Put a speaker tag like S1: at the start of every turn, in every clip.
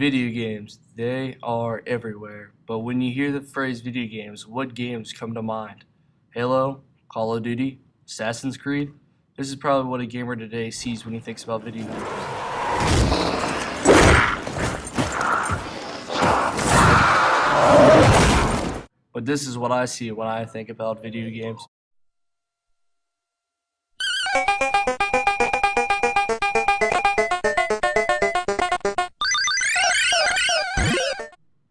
S1: Video games, they are everywhere. But when you hear the phrase video games, what games come to mind? Halo, Call of Duty, Assassin's Creed? This is probably what a gamer today sees when he thinks about video games. But this is what I see when I think about video games.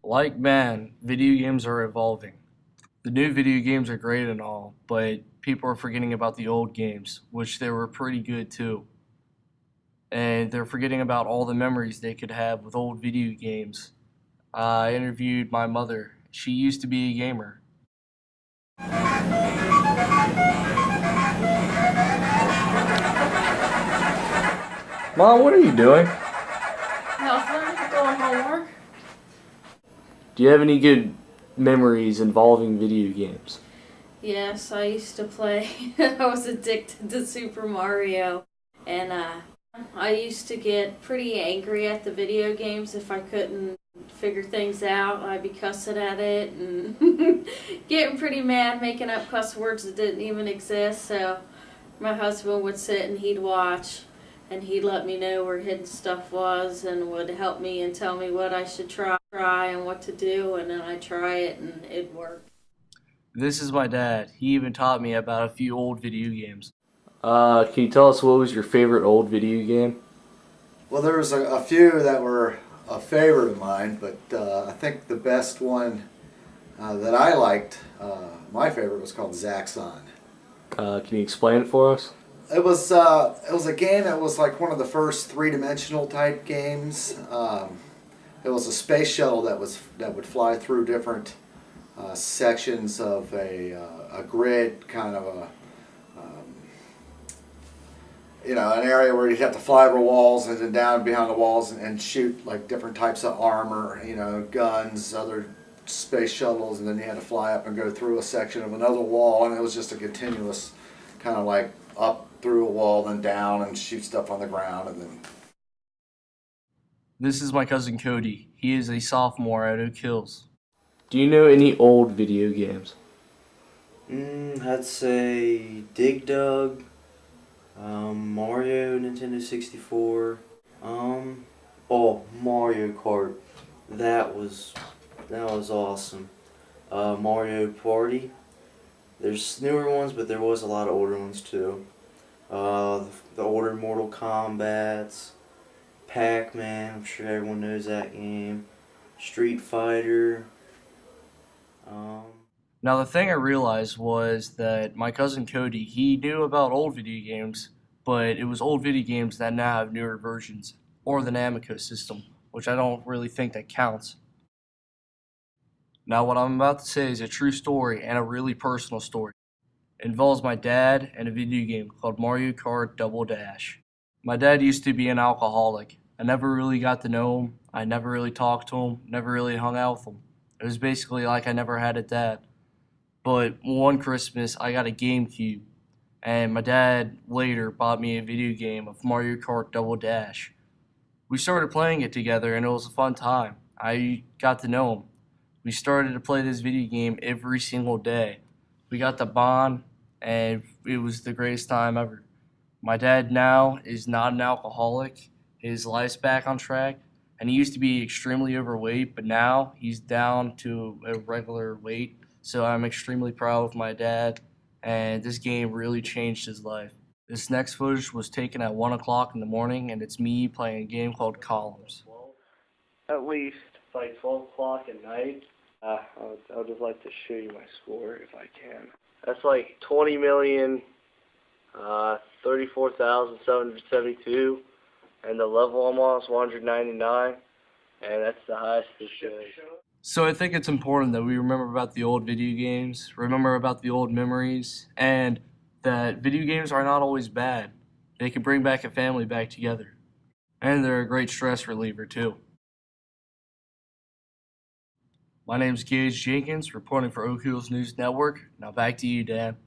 S1: Like man, video games are evolving. The new video games are great and all, but people are forgetting about the old games, which they were pretty good too. And they're forgetting about all the memories they could have with old video games. I interviewed my mother. She used to be a gamer. Mom, what are you doing?
S2: Nothing. Doing homework.
S1: Do you have any good memories involving video games?
S2: Yes, I used to play. I was addicted to Super Mario. And I used to get pretty angry at the video games if I couldn't figure things out. I'd be cussing at it and getting pretty mad, making up cuss words that didn't even exist. So my husband would sit and he'd watch. And he'd let me know where hidden stuff was and would help me and tell me what I should try and what to do, and then I'd try it and it'd work.
S1: This is my dad. He even taught me about a few old video games. Can you tell us what was your favorite old video game?
S3: Well, there was a few that were a favorite of mine, but I think the best one that I liked, my favorite was called Zaxxon.
S1: Can you explain it for us?
S3: It was a game that was like one of the first three-dimensional type games. It was a space shuttle that would fly through different sections of a grid, kind of an area where you'd have to fly over walls and then down behind the walls and shoot like different types of armor, guns, other space shuttles, and then you had to fly up and go through a section of another wall, and it was just a continuous kind of like up through a wall, then down, and shoot stuff on the ground, and then...
S1: This is my cousin Cody. He is a sophomore at Oak Hills. Do you know any old video games?
S4: I'd say Dig Dug, Mario, Nintendo 64, Mario Kart. That was awesome. Mario Party. There's newer ones, but there was a lot of older ones too. The older Mortal Kombats, Pac-Man, I'm sure everyone knows that game, Street Fighter.
S1: Now the thing I realized was that my cousin Cody, he knew about old video games, but it was old video games that now have newer versions, or the Namco system, which I don't really think that counts. Now what I'm about to say is a true story and a really personal story. It involves my dad and a video game called Mario Kart Double Dash. My dad used to be an alcoholic. I never really got to know him. I never really talked to him, never really hung out with him. It was basically like I never had a dad. But one Christmas I got a GameCube, and my dad later bought me a video game of Mario Kart Double Dash. We started playing it together and it was a fun time. I got to know him. We started to play this video game every single day. We got to bond, and it was the greatest time ever. My dad now is not an alcoholic. His life's back on track, and he used to be extremely overweight, but now he's down to a regular weight. So I'm extremely proud of my dad, and this game really changed his life. This next footage was taken at 1 o'clock in the morning, and it's me playing a game called Columns. At least by 12 o'clock at night. I would just like to show you my score if I can. That's like 20,034,772, and the level I'm on is 199, and that's the highest it shows. So I think it's important that we remember about the old video games, remember about the old memories, and that video games are not always bad. They can bring back a family back together. And they're a great stress reliever too. My name's Gage Jenkins, reporting for Oak Hills News Network. Now back to you, Dan.